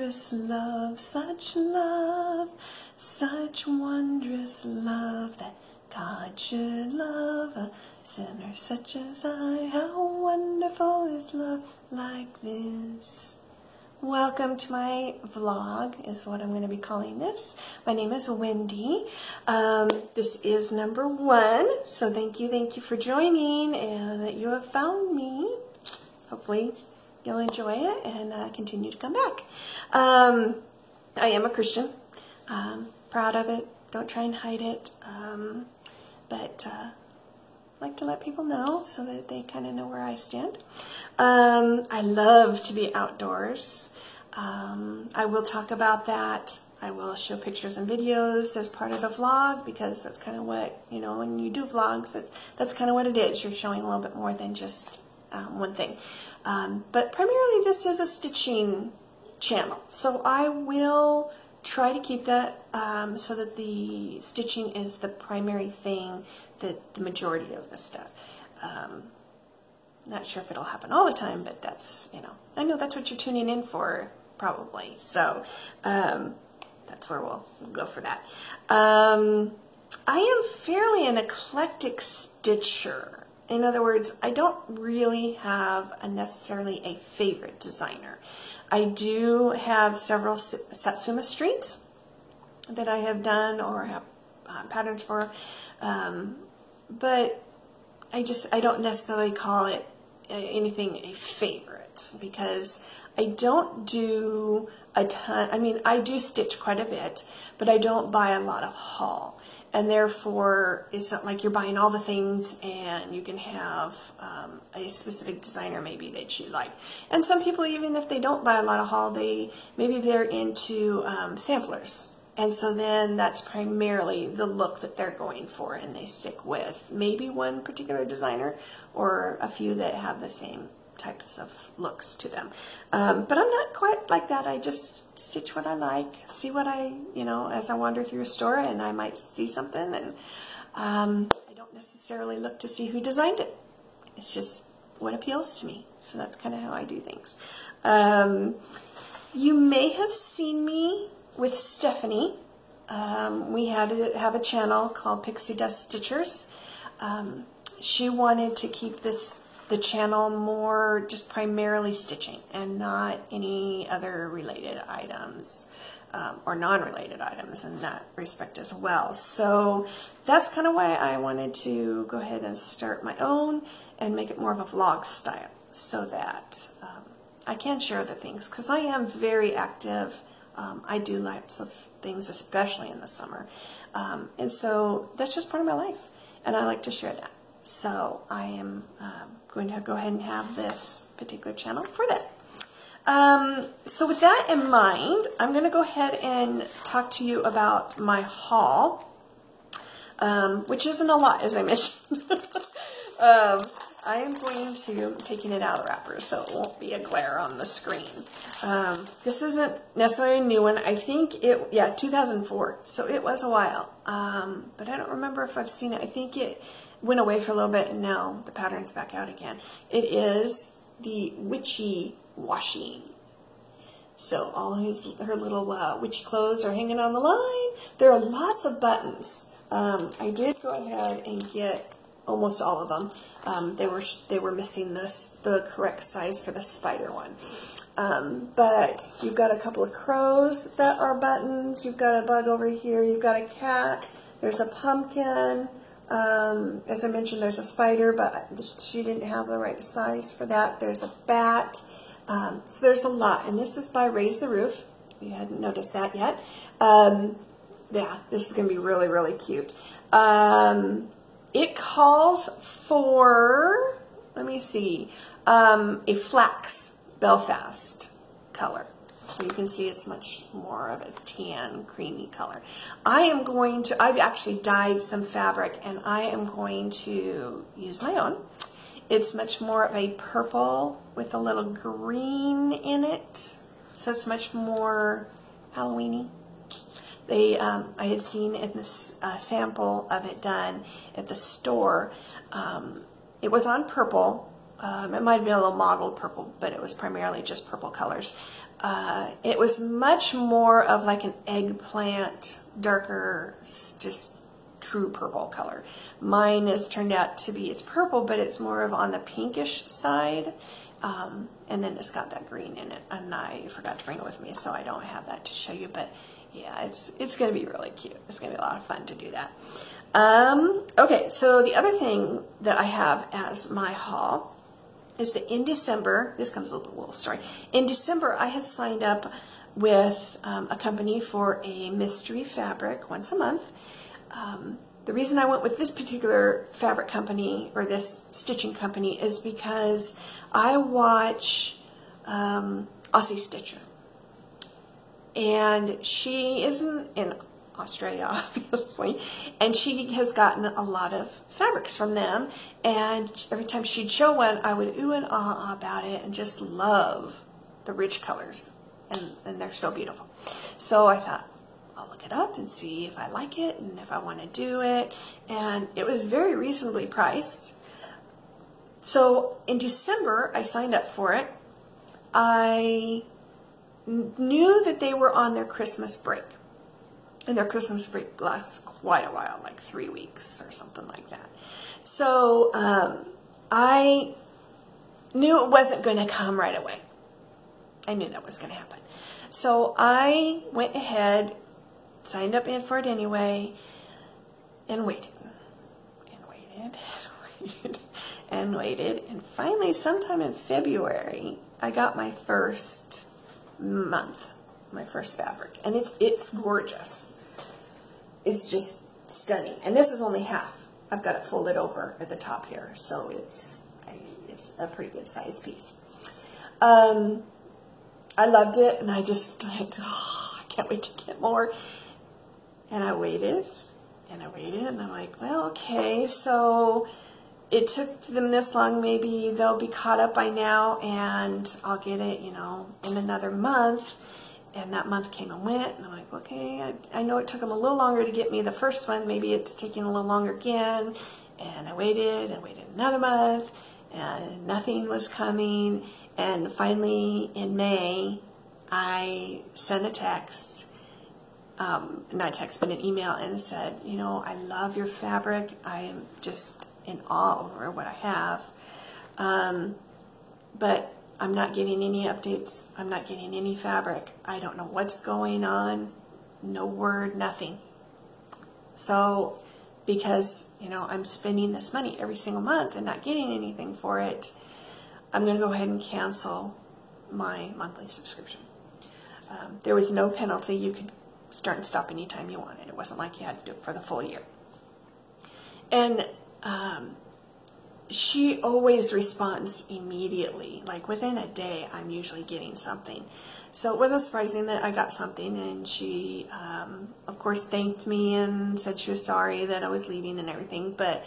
wondrous love, such wondrous love, that God should love a sinner such as I. How wonderful is love like this. Welcome to my vlog, is what I'm going to be calling this. My name is Wendy. This is number 1, so thank you for joining and that you have found me. Hopefully you'll enjoy it and continue to come back. I am a Christian. Proud of it. Don't try and hide it. But I like to let people know so that they kind of know where I stand. I love to be outdoors. I will talk about that. I will show pictures and videos as part of the vlog because that's kind of what, you know, when you do vlogs, that's kind of what it is. You're showing a little bit more than just one thing. But primarily this is a stitching channel. So I will try to keep that so that the stitching is the primary thing, that the majority of the stuff. Not sure if it'll happen all the time, but that's, you know, I know that's what you're tuning in for, probably. So that's where we'll go for that. I am fairly an eclectic stitcher. In other words, I don't really have necessarily a favorite designer. I do have several Satsuma streets that I have done or have patterns for, but I don't necessarily call it anything a favorite because I don't do a ton. I mean, I do stitch quite a bit, but I don't buy a lot of haul. And therefore, it's not like you're buying all the things and you can have a specific designer maybe that you like. And some people, even if they don't buy a lot of haul, maybe they're into samplers. And so then that's primarily the look that they're going for, and they stick with maybe one particular designer or a few that have the same types of looks to them. But I'm not quite like that. I just stitch what I like, see what you know, as I wander through a store and I might see something, and I don't necessarily look to see who designed it. It's just what appeals to me. So that's kind of how I do things. You may have seen me with Stephanie. We have a channel called Pixie Dust Stitchers. She wanted to keep the channel more just primarily stitching and not any other related items or non-related items in that respect as well. So that's kind of why I wanted to go ahead and start my own and make it more of a vlog style so that I can share the things, because I am very active. I do lots of things, especially in the summer. And so that's just part of my life, and I like to share that. So I am going to go ahead and have this particular channel for that. So with that in mind, I'm going to go ahead and talk to you about my haul, which isn't a lot, as I mentioned. I am going to, taking it out of the wrapper so it won't be a glare on the screen. This isn't necessarily a new one. I think yeah, 2004, so it was a while. But I don't remember if I've seen it. I think it went away for a little bit and now the pattern's back out again. It is the Witchy Washi. So all her little witchy clothes are hanging on the line. There are lots of buttons. I did go ahead and get almost all of them. They were missing the correct size for the spider one. But you've got a couple of crows that are buttons. You've got a bug over here. You've got a cat. There's a pumpkin. As I mentioned, there's a spider, but she didn't have the right size for that. There's a bat. So there's a lot. And this is by Raise the Roof. You hadn't noticed that yet. Yeah, this is going to be really, really cute. It calls for, let me see, a flax Belfast color. So you can see it's much more of a tan, creamy color. I've actually dyed some fabric and I am going to use my own. It's much more of a purple with a little green in it. So it's much more Halloween-y. I had seen in this sample of it done at the store. It was on purple, It might have been a little mottled purple, but it was primarily just purple colors. It was much more of like an eggplant, darker, just true purple color. Mine has turned out to be, it's purple, but it's more of on the pinkish side. And then it's got that green in it, and I forgot to bring it with me, so I don't have that to show you, but yeah, it's going to be really cute. It's going to be a lot of fun to do that. Okay, so the other thing that I have as my haul is that in December, this comes with a little story. In December, I had signed up with a company for a mystery fabric once a month. The reason I went with this particular fabric company, or this stitching company, is because I watch Aussie Stitcher. And she isn't in Australia, obviously, and she has gotten a lot of fabrics from them, and every time she'd show one, I would ooh and ah about it and just love the rich colors, and they're so beautiful. So I thought, I'll look it up and see if I like it and if I want to do it, and it was very reasonably priced. So in December, I signed up for it. I knew that they were on their Christmas break. And their Christmas break lasts quite a while, like 3 weeks or something like that. So I knew it wasn't going to come right away. I knew that was going to happen. So I went ahead, signed up in for it anyway, and waited. And waited, and waited, and waited. And finally, sometime in February, I got my first month, my first fabric. And it's gorgeous. It's just stunning. And this is only half. I've got it folded over at the top here, so it's a pretty good size piece. I loved it, and I just went, oh, I can't wait to get more. And I waited, and I waited, and I'm like, well, okay, so it took them this long. Maybe they'll be caught up by now, and I'll get it, you know, in another month. And that month came and went, and I'm like, okay, I know it took them a little longer to get me the first one. Maybe it's taking a little longer again. And I waited and waited another month, and nothing was coming. And finally, in May, I sent a text, not a text, but an email, and said, you know, I love your fabric. I am just in awe over what I have. But I'm not getting any updates. I'm not getting any fabric. I don't know what's going on. No word, nothing. So, because, you know, I'm spending this money every single month and not getting anything for it, I'm going to go ahead and cancel my monthly subscription. There was no penalty. You could start and stop anytime you wanted. It wasn't like you had to do it for the full year. And she always responds immediately. Like within a day, I'm usually getting something. So it wasn't surprising that I got something, and she, of course, thanked me and said she was sorry that I was leaving and everything. But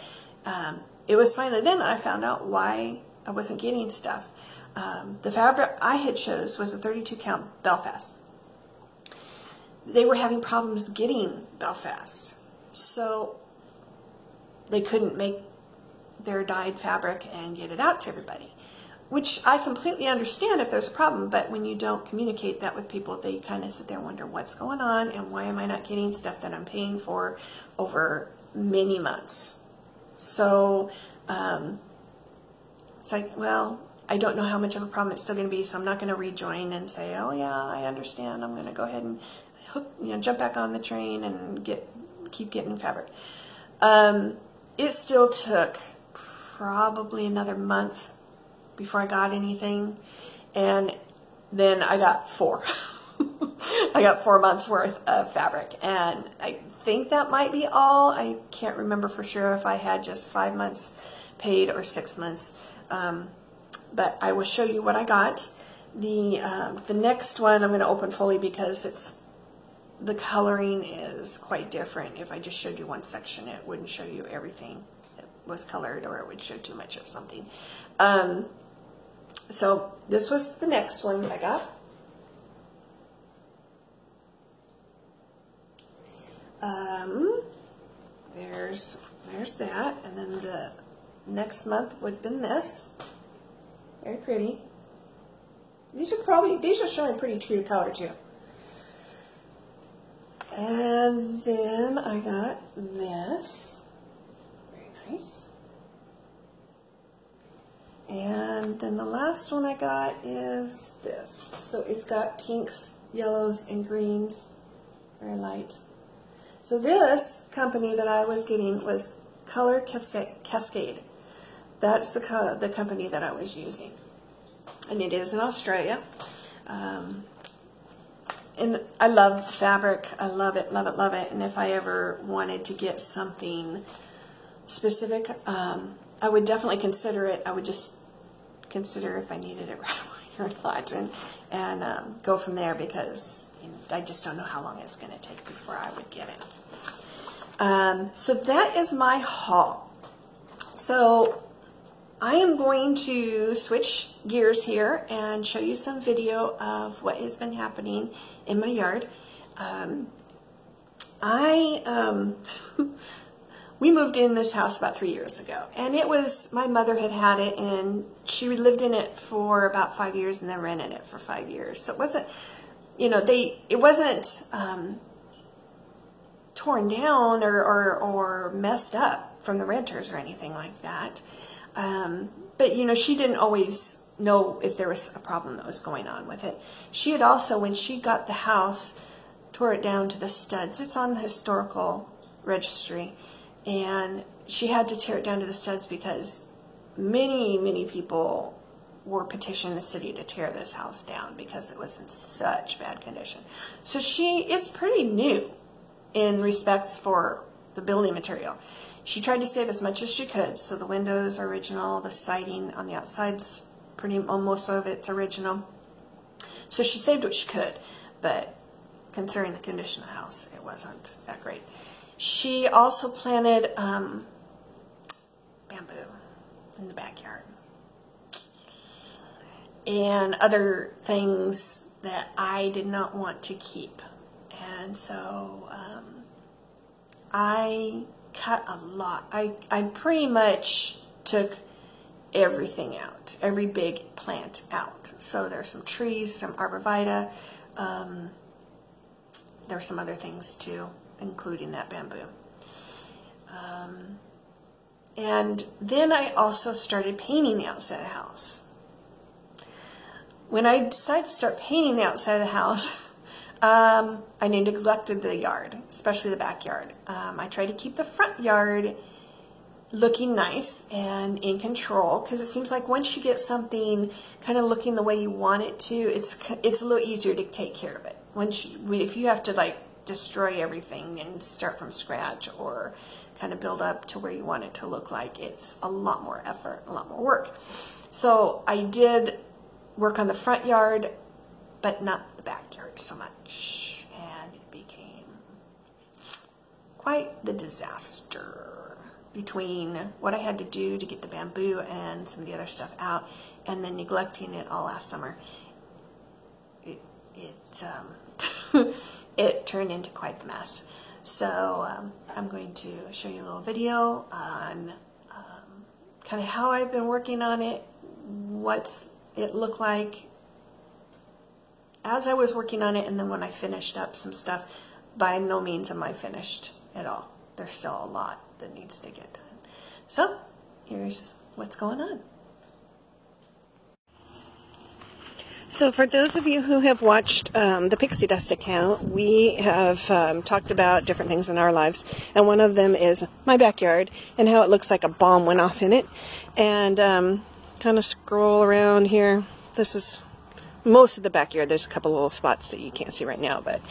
it was finally then I found out why I wasn't getting stuff. The fabric I had chose was a 32 count Belfast. They were having problems getting Belfast, so they couldn't make their dyed fabric and get it out to everybody, which I completely understand if there's a problem. But when you don't communicate that with people, they kind of sit there and wonder what's going on and why am I not getting stuff that I'm paying for over many months. So it's like, well, I don't know how much of a problem it's still going to be, so I'm not going to rejoin and say, oh yeah, I understand. I'm going to go ahead and jump back on the train and keep getting fabric. It still took probably another month before I got anything, and then I got 4. I got 4 months worth of fabric, and I think that might be all. I can't remember for sure if I had just 5 months paid or 6 months, but I will show you what I got. The next one I'm going to open fully because the coloring is quite different. If I just showed you one section, it wouldn't show you everything that was colored, or it would show too much of something. So this was the next one that I got. There's that, and then the next month would have been this. Very pretty. These are showing pretty true color too. And then I got this. Very nice. And then the last one I got is this. So it's got pinks, yellows, and greens. Very light. So this company that I was getting was Color Cascade. That's the company that I was using. And it is in Australia. And I love fabric. I love it, love it, love it. And if I ever wanted to get something specific, I would definitely consider it. I would just consider if I needed it right away or not, and go from there, because I just don't know how long it's going to take before I would get it. So that is my haul. So I am going to switch gears here and show you some video of what has been happening in my yard. We moved in this house about 3 years ago, and it was, my mother had it, and she lived in it for about 5 years and then rented it for 5 years. So it wasn't, you know, it wasn't torn down or messed up from the renters or anything like that. But, you know, she didn't always know if there was a problem that was going on with it. She had also, when she got the house, tore it down to the studs. It's on the historical registry. And she had to tear it down to the studs because many, many people were petitioning the city to tear this house down because it was in such bad condition. So she is pretty new in respects for the building material. She tried to save as much as she could. So the windows are original, the siding on the outside's most of it's original. So she saved what she could, but considering the condition of the house, it wasn't that great. She also planted bamboo in the backyard and other things that I did not want to keep. And so I cut a lot. I pretty much took everything out, every big plant out. So there's some trees, some arborvitae. There's some other things too, including that bamboo. And then I also started painting the outside of the house. When I decided to start painting the outside of the house, I neglected the yard, especially the backyard. I tried to keep the front yard looking nice and in control, because it seems like once you get something kind of looking the way you want it to, it's a little easier to take care of it. If you have to like destroy everything and start from scratch or kind of build up to where you want it to look like, it's a lot more effort, a lot more work. So I did work on the front yard, but not the backyard so much, and it became quite the disaster between what I had to do to get the bamboo and some of the other stuff out, and then neglecting it all last summer. It turned into quite the mess. So I'm going to show you a little video on kind of how I've been working on it, what's it looked like as I was working on it, and then when I finished up some stuff. By no means am I finished at all. There's still a lot that needs to get done. So here's what's going on. So for those of you who have watched the Pixie Dust account, we have talked about different things in our lives, and one of them is my backyard and how it looks like a bomb went off in it. And kind of scroll around here. This is most of the backyard. There's a couple little spots that you can't see right now, but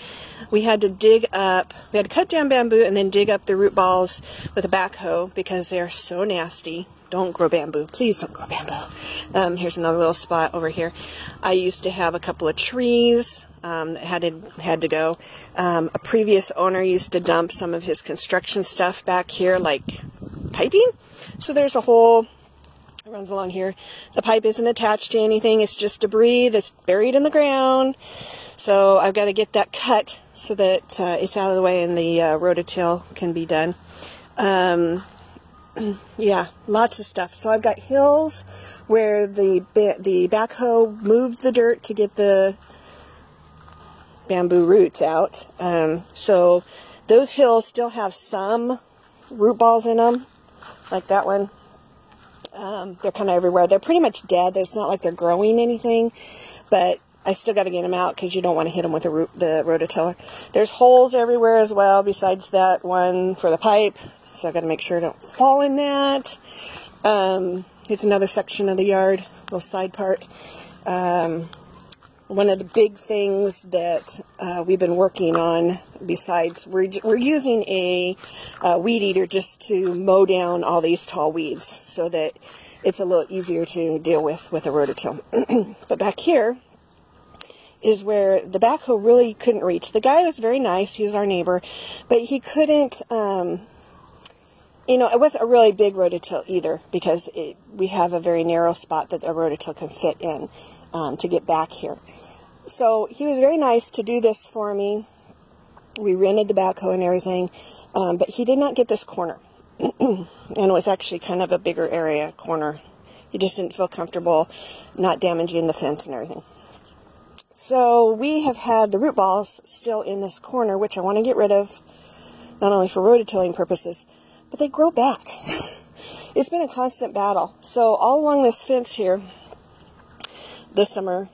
we had to dig up, we had to cut down bamboo and then dig up the root balls with a backhoe because they're so nasty. Don't grow bamboo. Please don't grow bamboo. Here's another little spot over here. I used to have a couple of trees that had to go. A previous owner used to dump some of his construction stuff back here, like piping. So there's a hole that runs along here. The pipe isn't attached to anything. It's just debris that's buried in the ground. So I've got to get that cut so that it's out of the way and the rototill can be done. Yeah, lots of stuff. So I've got hills where the backhoe moved the dirt to get the bamboo roots out. So those hills still have some root balls in them, like that one. They're kind of everywhere. They're pretty much dead. It's not like they're growing anything, but I still got to get them out because you don't want to hit them with the rototiller. There's holes everywhere as well, besides that one for the pipe. So I've got to make sure I don't fall in that. It's another section of the yard, little side part. One of the big things that we've been working on, besides we're using a weed eater just to mow down all these tall weeds so that it's a little easier to deal with a rototill. But back here is where the backhoe really couldn't reach. The guy was very nice. He was our neighbor, but he couldn't, you know, it wasn't a really big rototill either, because we have a very narrow spot that a rototill can fit in to get back here. So he was very nice to do this for me. We rented the backhoe and everything, but he did not get this corner. And it was actually kind of a bigger area, corner. He just didn't feel comfortable not damaging the fence and everything. So we have had the root balls still in this corner, which I want to get rid of, not only for rototilling purposes, but they grow back. It's been a constant battle. So all along this fence here, this summer,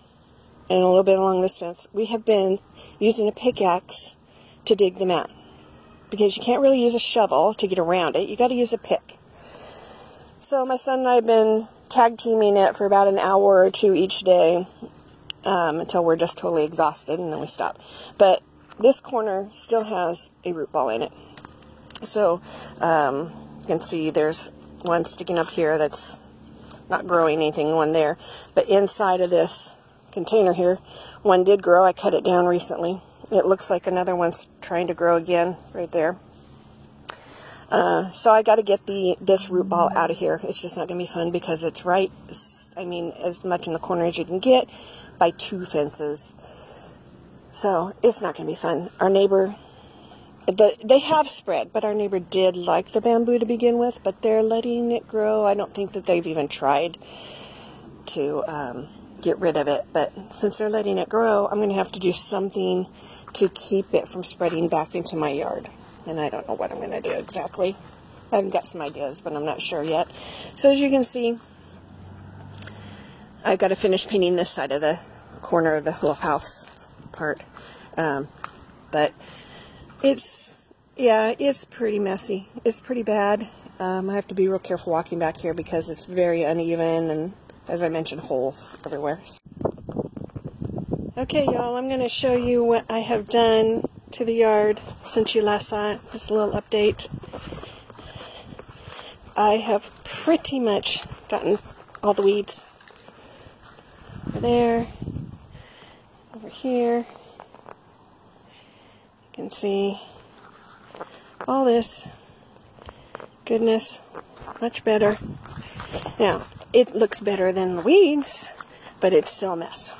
and a little bit along this fence, we have been using a pickaxe to dig them out. Because you can't really use a shovel to get around it. You got to use a pick. So my son and I have been tag teaming it for about an hour or two each day, until we're just totally exhausted, and then we stop. But this corner still has a root ball in it. So you can see there's one sticking up here that's not growing anything, one there. But inside of this container here, one did grow. I cut it down recently. It looks like another one's trying to grow again right there. So I got to get this root ball out of here. It's just not going to be fun because it's right, I mean, as much in the corner as you can get by 2 fences. So it's not going to be fun. Our neighbor, they have spread, but our neighbor did like the bamboo to begin with, but they're letting it grow. I don't think that they've even tried to get rid of it, but since they're letting it grow, I'm going to have to do something to keep it from spreading back into my yard. And I don't know what I'm going to do exactly. I've got some ideas, but I'm not sure yet. So as you can see, I've got to finish painting this side of the corner of the whole house part. But it's, yeah, it's pretty messy. It's pretty bad. I have to be real careful walking back here because it's very uneven, and as I mentioned, holes everywhere. Okay, y'all, I'm going to show you what I have done to the yard since you last saw it. Just a little update. I have pretty much gotten all the weeds. Over there, over here. You can see all this. Goodness, much better. Now, it looks better than the weeds, but it's still a mess.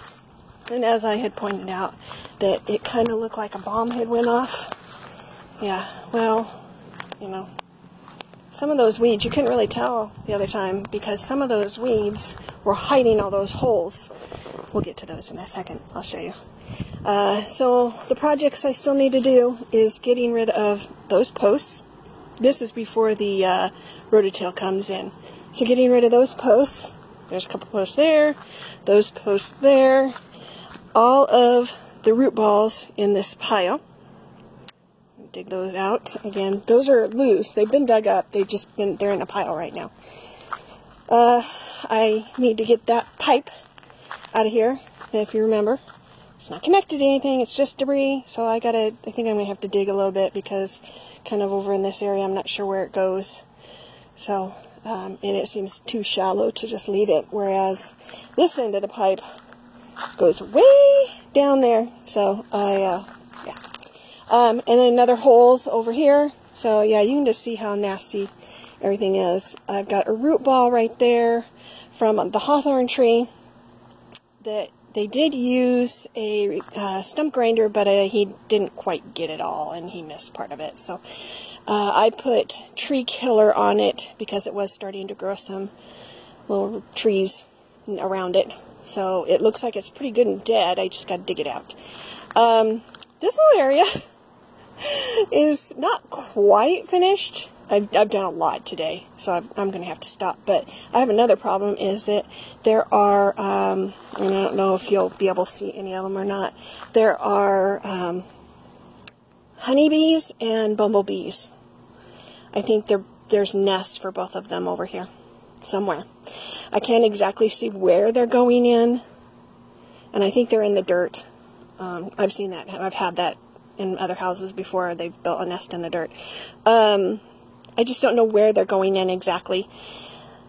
And as I had pointed out, that it kind of looked like a bomb had went off. Yeah, well, you know, some of those weeds, you couldn't really tell the other time because some of those weeds were hiding all those holes. We'll get to those in a second. I'll show you. So the projects I still need to do is getting rid of those posts. This is before the rototill comes in. So getting rid of those posts. There's a couple posts there. Those posts there. All of the root balls in this pile. Dig those out. Again, those are loose. They've been dug up. They're in a pile right now. I need to get that pipe out of here. And if you remember, it's not connected to anything. It's just debris. So I think I'm going to have to dig a little bit because kind of over in this area, I'm not sure where it goes. So, and it seems too shallow to just leave it. Whereas this end of the pipe goes way down there. So yeah. And then another holes over here. So yeah, you can just see how nasty everything is. I've got a root ball right there from the hawthorn tree that they did use a stump grinder, but he didn't quite get it all, and he missed part of it. So I put tree killer on it because it was starting to grow some little trees around it. So it looks like it's pretty good and dead. I just got to dig it out. This little area is not quite finished. I've done a lot today, so I'm going to have to stop. But I have another problem, is that there are, and I don't know if you'll be able to see any of them or not, there are honeybees and bumblebees. I think there's nests for both of them over here somewhere. I can't exactly see where they're going in, and I think they're in the dirt. I've seen that. I've had that in other houses before. They've built a nest in the dirt. I just don't know where they're going in exactly.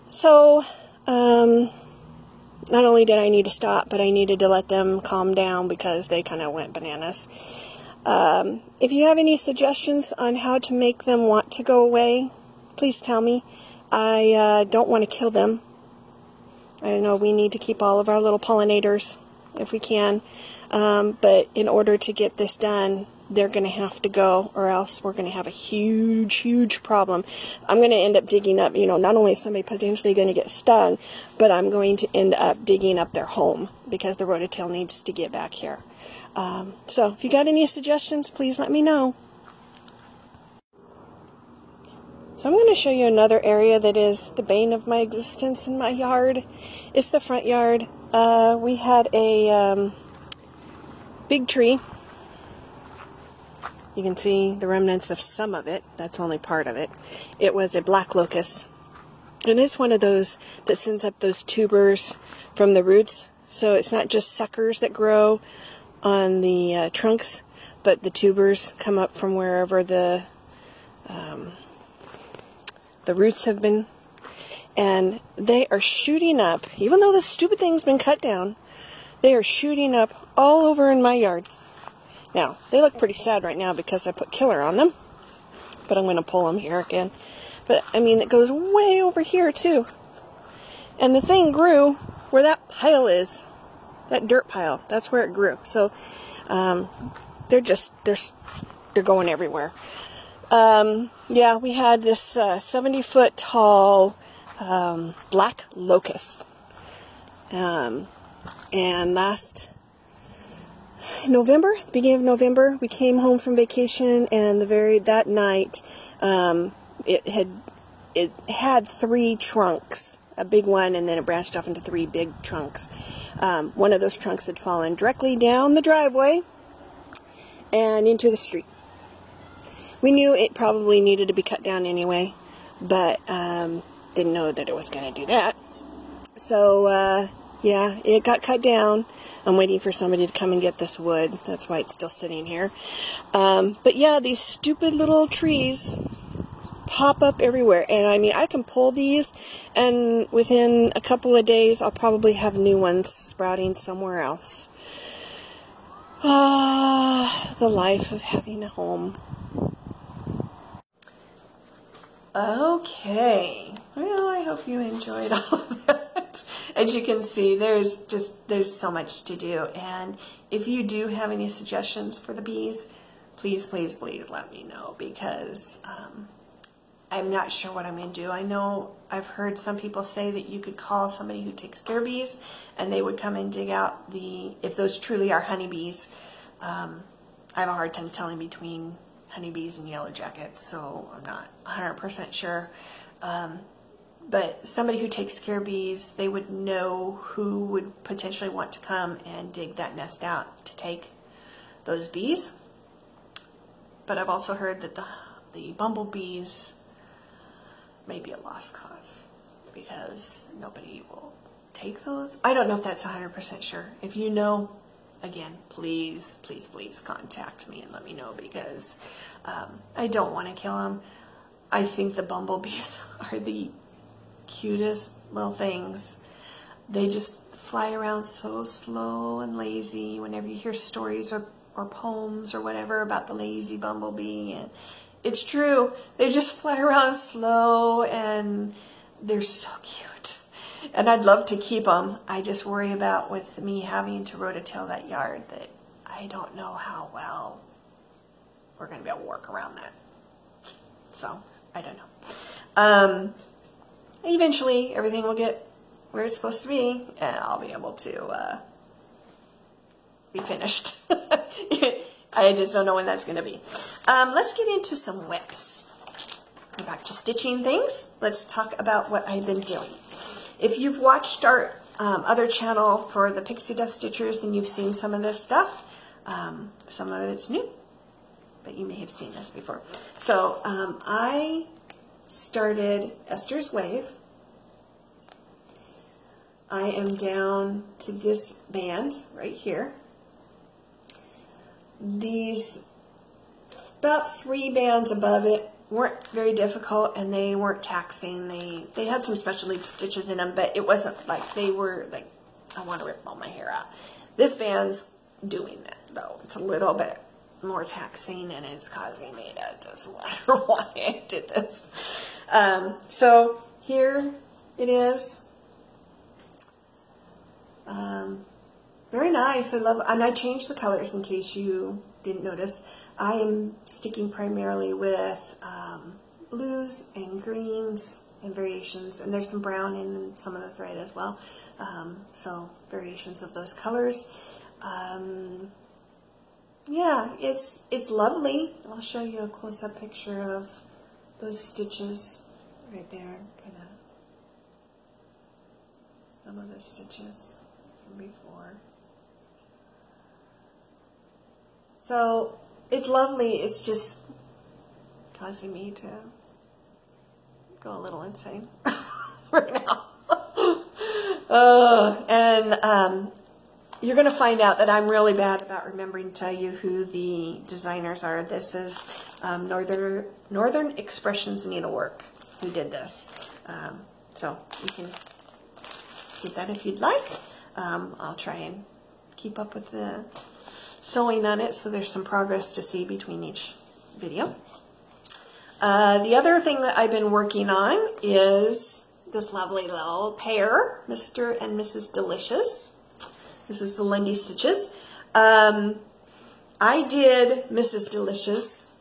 So, not only did I need to stop, but I needed to let them calm down because they kind of went bananas. If you have any suggestions on how to make them want to go away, please tell me. I don't want to kill them. I know we need to keep all of our little pollinators if we can. But in order to get this done, they're going to have to go, or else we're going to have a huge, huge problem. I'm going to end up digging up, not only is somebody potentially going to get stung, but I'm going to end up digging up their home because the rototill needs to get back here. So if you got any suggestions, please let me know. So I'm going to show you another area that is the bane of my existence in my yard. It's the front yard. We had a big tree. You can see the remnants of some of it. That's only part of it. It was a black locust. And it's one of those that sends up those tubers from the roots. So it's not just suckers that grow on the trunks, but the tubers come up from wherever the roots have been. And they are shooting up, even though the stupid thing's been cut down, they are shooting up all over in my yard. Now, they look pretty sad right now because I put killer on them, but I'm going to pull them here again. But, I mean, it goes way over here, too. And the thing grew where that pile is, that dirt pile. That's where it grew. So, they're going everywhere. Yeah, we had this 70-foot tall black locust. And last November, beginning of November, we came home from vacation, and that night, it had 3 trunks, a big one, and then it branched off into 3 big trunks. One of those trunks had fallen directly down the driveway and into the street. We knew it probably needed to be cut down anyway, but didn't know that it was going to do that. So, yeah, it got cut down. I'm waiting for somebody to come and get this wood. That's why it's still sitting here. But yeah, these stupid little trees pop up everywhere. And I mean, I can pull these, and within a couple of days, I'll probably have new ones sprouting somewhere else. Ah, the life of having a home. Okay. Well, I hope you enjoyed all of that. As you can see, there's so much to do. And if you do have any suggestions for the bees, please, please, please let me know, because I'm not sure what I'm going to do. I know I've heard some people say that you could call somebody who takes care of bees, and they would come and dig out if those truly are honeybees. I have a hard time telling between honeybees and yellow jackets, so I'm not 100% sure. But somebody who takes care of bees, they would know who would potentially want to come and dig that nest out to take those bees. But I've also heard that the bumblebees may be a lost cause because nobody will take those. I don't know if that's 100% sure. If you know, again, please, please, please contact me and let me know, because I don't want to kill them. I think the bumblebees are the cutest little things. They just fly around so slow and lazy. Whenever you hear stories or poems or whatever about the lazy bumblebee, and it's true, they just fly around slow and they're so cute. And I'd love to keep them. I just worry about with me having to rototill that yard that I don't know how well we're going to be able to work around that. So, I don't know. Eventually, everything will get where it's supposed to be, and I'll be able to be finished. I just don't know when that's going to be. Let's get into some whips. Go back to stitching things. Let's talk about what I've been doing. If you've watched our other channel for the Pixie Dust Stitchers, then you've seen some of this stuff. Some of it's new, but you may have seen this before. So I started Esther's Wave. I am down to this band right here. These about 3 bands above it weren't very difficult, and they weren't taxing. They had some special needs stitches in them, but it wasn't like they were like, I want to rip all my hair out. This band's doing that, though. It's a little bit more taxing, and it's causing me to just wonder why I did this. So here it is. Very nice. I love, and I changed the colors in case you didn't notice. I am sticking primarily with blues and greens and variations, and there's some brown in some of the thread as well. So variations of those colors. Yeah, it's lovely. I'll show you a close-up picture of those stitches right there. Kind of some of the stitches from before. So it's lovely. It's just causing me to go a little insane right now. You're going to find out that I'm really bad about remembering to tell you who the designers are. This is Northern Expressions Needlework who did this. So you can keep that if you'd like. I'll try and keep up with the sewing on it, so there's some progress to see between each video. The other thing that I've been working on is this lovely little pair, Mr. and Mrs. Delicious. This is the Lindy Stitches. I did Mrs. Delicious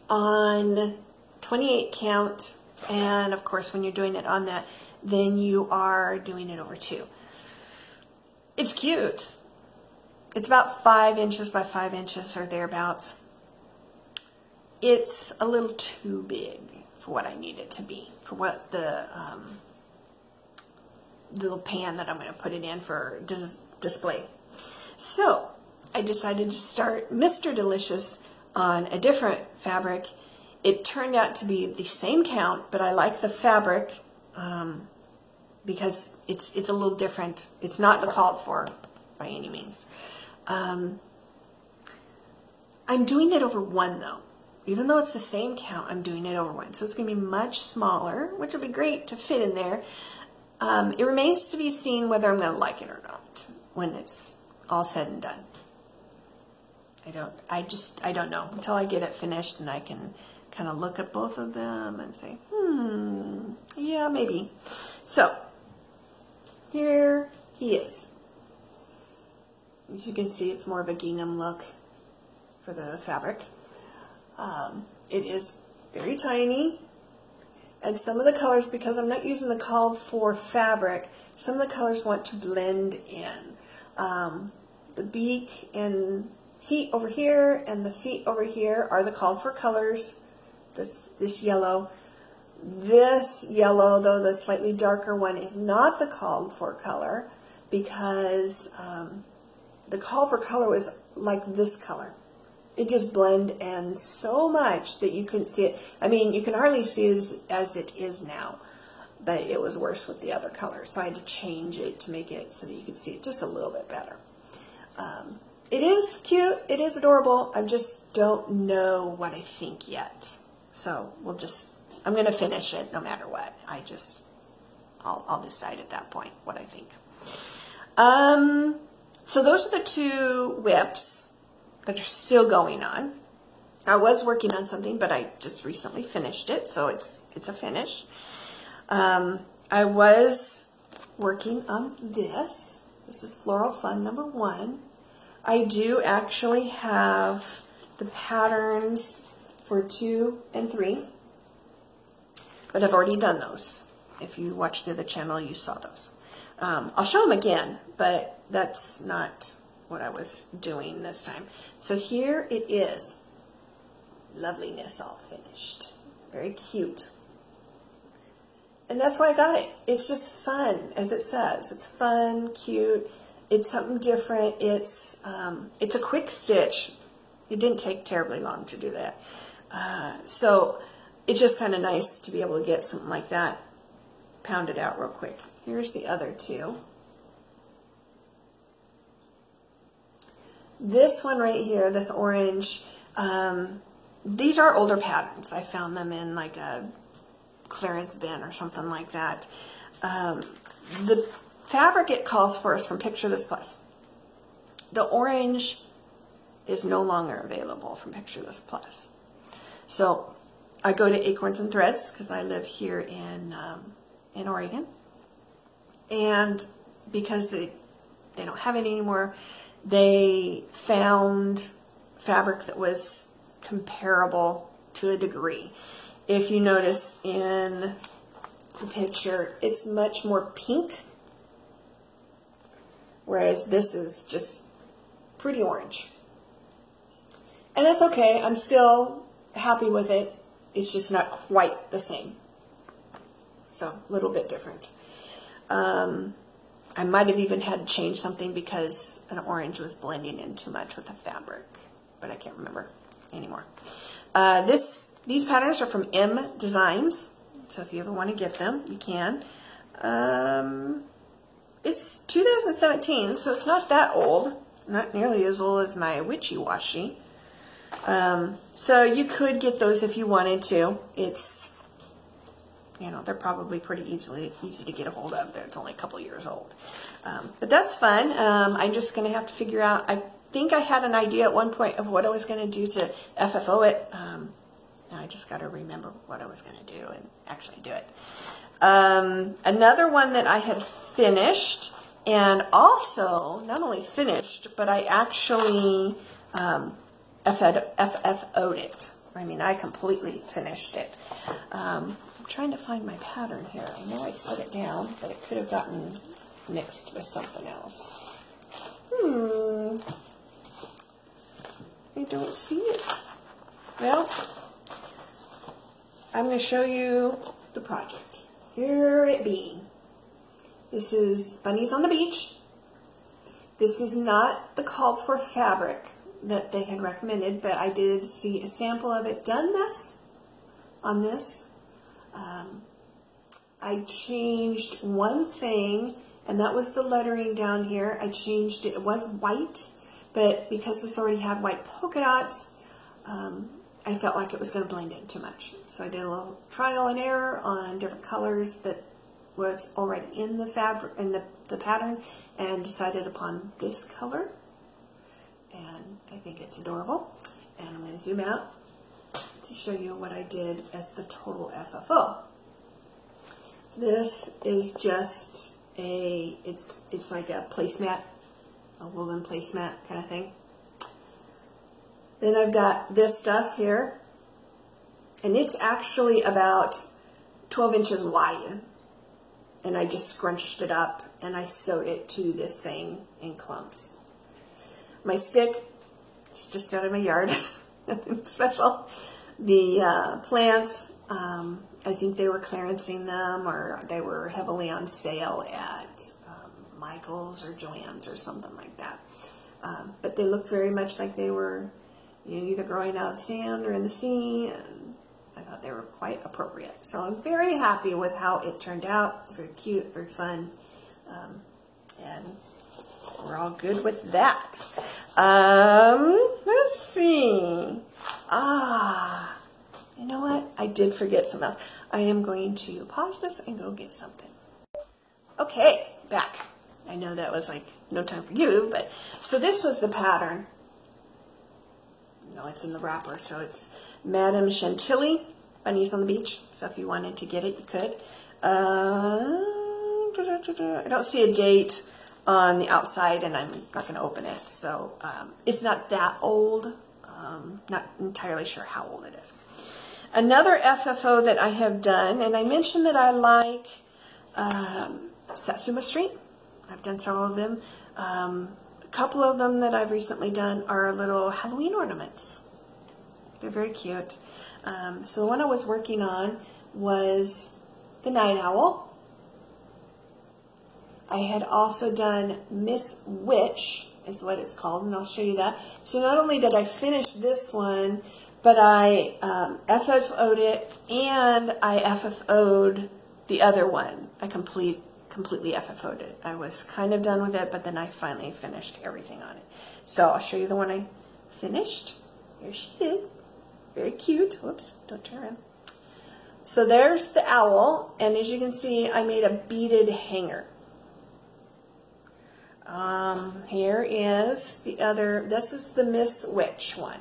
on 28 count, and of course when you're doing it on that, then you are doing it over 2. It's cute. It's about 5 inches by 5 inches or thereabouts. It's a little too big for what I need it to be, for what the little pan that I'm going to put it in for display. So I decided to start Mr. Delicious on a different fabric. It turned out to be the same count, but I like the fabric because it's a little different. It's not the called for by any means. I'm doing it over 1 though. Even though it's the same count, I'm doing it over 1. So it's going to be much smaller, which will be great to fit in there. It remains to be seen whether I'm going to like it or not when it's all said and done. I don't know until I get it finished and I can kind of look at both of them and say, yeah, maybe. So here he is. As you can see, it's more of a gingham look for the fabric. It is very tiny, and some of the colors, because I'm not using the called for fabric, some of the colors want to blend in. The beak and feet over here and the feet over here are the called for colors. This yellow. This yellow, though the slightly darker one, is not the called for color, because the call for color was like this color. It just blended in so much that you couldn't see it. I mean, you can hardly see it as it is now, but it was worse with the other color. So I had to change it to make it so that you could see it just a little bit better. It is cute. It is adorable. I just don't know what I think yet. So I'm going to finish it no matter what. I'll decide at that point what I think. So those are the 2 whips that are still going on. I was working on something, but I just recently finished it, so it's a finish. I was working on this. This is Floral Fun number 1. I do actually have the patterns for 2 and 3, but I've already done those. If you watched the other channel, you saw those. I'll show them again, but that's not what I was doing this time. So here it is. Loveliness all finished. Very cute. And that's why I got it. It's just fun, as it says. It's fun, cute. It's something different. It's a quick stitch. It didn't take terribly long to do that. So it's just kind of nice to be able to get something like that pounded out real quick. Here's the other 2. This one right here, this orange, these are older patterns. I found them in like a clearance bin or something like that. The fabric it calls for is from Picture This Plus. The orange is no longer available from Picture This Plus. So I go to Acorns and Threads because I live here in Oregon. And because they don't have it anymore, they found fabric that was comparable to a degree. If you notice in the picture, it's much more pink, whereas this is just pretty orange. And that's okay. I'm still happy with it. It's just not quite the same. So a little bit different. I might have even had to change something because an orange was blending in too much with the fabric, but I can't remember anymore. These patterns are from M Designs, so if you ever want to get them, you can. It's 2017, so it's not that old. Not nearly as old as my Witchy Washi. So you could get those if you wanted to. It's, you know, they're probably pretty easy to get a hold of. It's only a couple years old. But that's fun. I'm just going to have to figure out, I think I had an idea at one point of what I was going to do to FFO it. Now I just got to remember what I was going to do and actually do it. Another one that I had finished, and also not only finished, but I actually FFO'd it. I mean, I completely finished it. I'm trying to find my pattern here. I know I set it down, but it could have gotten mixed with something else. I don't see it. Well, I'm going to show you the project. Here it be. This is Bunnies on the Beach. This is not the called for fabric that they had recommended, but I did see a sample of it done on this. I changed one thing, and that was the lettering down here. I changed it. It was white, but because this already had white polka dots, I felt like it was going to blend in too much. So I did a little trial and error on different colors that was already in the fabric, in the pattern, and decided upon this color. And I think it's adorable. And I'm going to zoom out to show you what I did as the total FFO. This is just it's like a placemat, a woolen placemat kind of thing. Then I've got this stuff here, and it's actually about 12 inches wide. And I just scrunched it up and I sewed it to this thing in clumps. My stick is just out of my yard, nothing special. The plants, I think they were clearancing them, or they were heavily on sale at Michael's or Joann's or something like that. But they look very much like they were, you know, either growing out of the sand or in the sea, and I thought they were quite appropriate. So I'm very happy with how it turned out. It's very cute, very fun, and we're all good with that. Let's see. You know what? I did forget something else. I am going to pause this and go get something. Okay, back. I know that was like no time for you, but so this was the pattern. No, it's in the wrapper, so it's Madame Chantilly, Bunnies on the Beach. So if you wanted to get it, you could. I don't see a date on the outside, and I'm not going to open it. So it's not that old. Not entirely sure how old it is. Another FFO that I have done, and I mentioned that I like Satsuma Street. I've done several of them. A couple of them that I've recently done are little Halloween ornaments. They're very cute. So the one I was working on was the Night Owl. I had also done Miss Witch, is what it's called, and I'll show you that. So not only did I finish this one, but I FFO'd it, and I FFO'd the other one. I completely FFO'd it. I was kind of done with it, but then I finally finished everything on it. So I'll show you the one I finished. Here she is. Very cute. Whoops, don't turn around. So there's the owl, and as you can see, I made a beaded hanger. Here is the other, this is the Miss Witch one.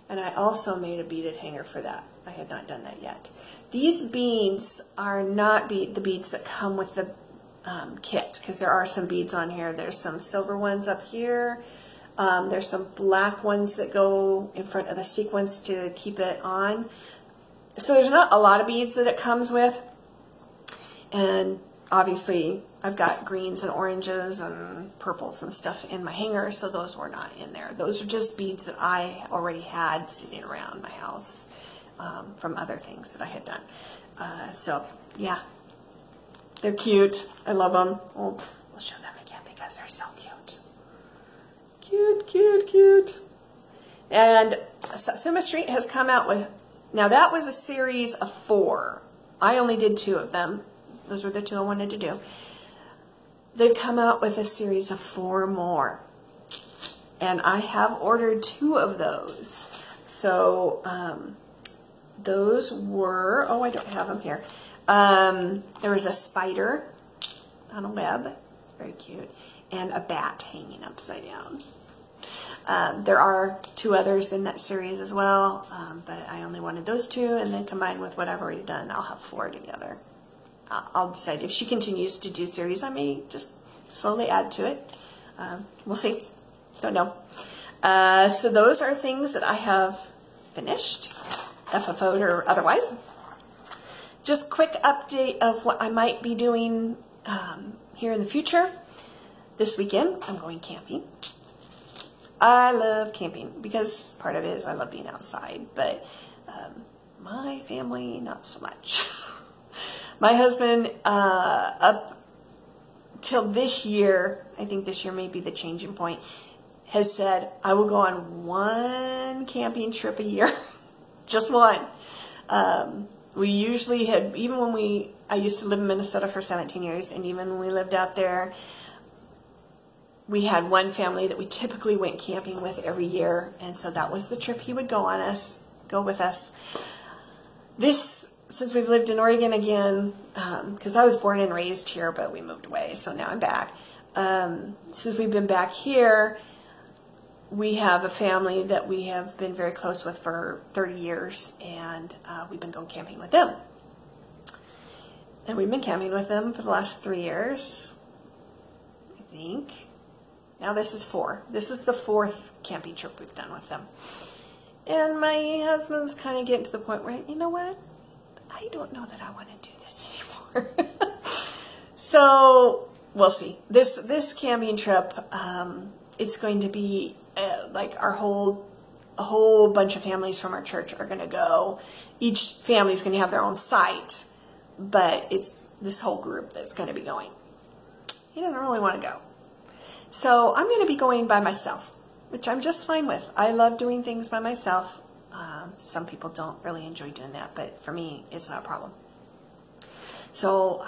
And I also made a beaded hanger for that. I had not done that yet. These beads are not the beads that come with the kit, because there are some beads on here. There's some silver ones up here. There's some black ones that go in front of the sequins to keep it on. So there's not a lot of beads that it comes with. And obviously I've got greens and oranges and purples and stuff in my hanger, so those were not in there. Those are just beads that I already had sitting around my house from other things that I had done. So yeah, they're cute. I love them. We'll show them again because they're so cute. Cute, cute, cute. And Satsuma Street has come out with, now that was a series of 4. I only did 2 of them. Those were the 2 I wanted to do. They've come out with a series of 4 more. And I have ordered 2 of those. So those were, oh, I don't have them here. There was a spider on a web, very cute, and a bat hanging upside down. There are 2 others in that series as well, but I only wanted those 2, and then combined with what I've already done, I'll have 4 together. I'll decide if she continues to do series, I may just slowly add to it. We'll see. Don't know. So those are things that I have finished, FFO'd or otherwise. Just quick update of what I might be doing here in the future. This weekend, I'm going camping. I love camping because part of it is I love being outside, but my family, not so much. My husband, up till this year, I think this year may be the changing point, has said, I will go on 1 camping trip a year. Just 1. We usually had, even when I used to live in Minnesota for 17 years, and even when we lived out there, we had one family that we typically went camping with every year, and so that was the trip he would go with us. Since we've lived in Oregon again, because I was born and raised here, but we moved away, so now I'm back. Since we've been back here, we have a family that we have been very close with for 30 years, and we've been going camping with them. And we've been camping with them for the last 3 years, I think. Now this is 4. This is the 4th camping trip we've done with them. And my husband's kind of getting to the point where, you know what? I don't know that I want to do this anymore. So we'll see. This camping trip, it's going to be like a whole bunch of families from our church are going to go. Each family is going to have their own site, but it's this whole group that's going to be going. He doesn't really want to go. So I'm going to be going by myself, which I'm just fine with. I love doing things by myself. Some people don't really enjoy doing that, but for me, it's not a problem. So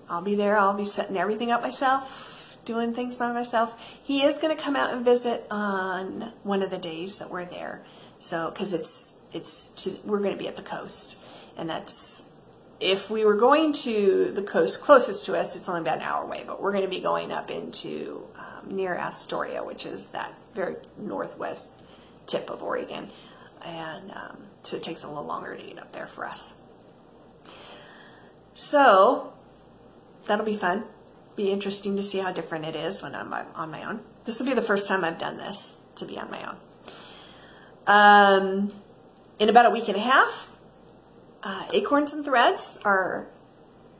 I'll be there. I'll be setting everything up myself, doing things by myself. He is going to come out and visit on one of the days that we're there. So, because we're going to be at the coast, and that's, if we were going to the coast closest to us, it's only about an hour away, but we're going to be going up into near Astoria, which is that very northwest tip of Oregon. And so it takes a little longer to get up there for us. So that'll be fun. Be interesting to see how different it is when I'm on my own. This will be the first time I've done this, to be on my own. In about a week and a half, Acorns and Threads, our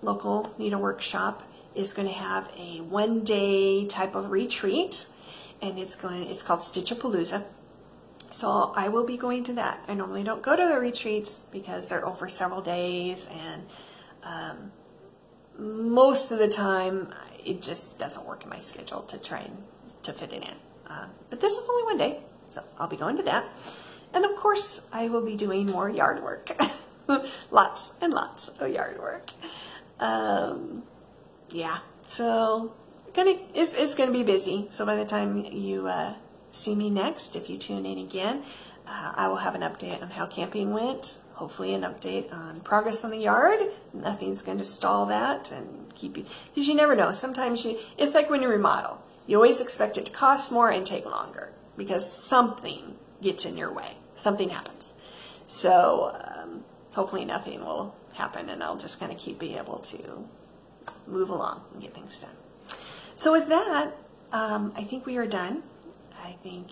local needlework shop, is going to have a one-day type of retreat, and it's called Stitchapalooza. So I will be going to that. I normally don't go to the retreats because they're over several days, and most of the time it just doesn't work in my schedule to try and to fit it in. But this is only one day, so I'll be going to that. And of course, I will be doing more yard work. Lots and lots of yard work. Yeah, so it's going to be busy. So by the time you see me next, if you tune in again, I will have an update on how camping went. Hopefully an update on progress on the yard. Nothing's going to stall that and keep you, because you never know. Sometimes it's like when you remodel. You always expect it to cost more and take longer because something gets in your way. Something happens. So hopefully nothing will happen, and I'll just kind of keep being able to move along and get things done. So with that, I think we are done. I think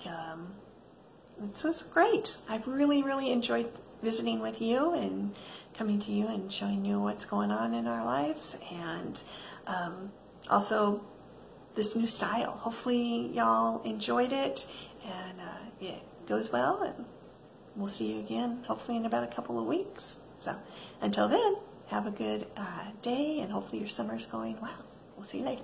this was great. I've really, really enjoyed visiting with you and coming to you and showing you what's going on in our lives, and also this new style. Hopefully y'all enjoyed it, and it goes well, and we'll see you again hopefully in about a couple of weeks. So until then, have a good day, and hopefully your summer's going well. We'll see you later.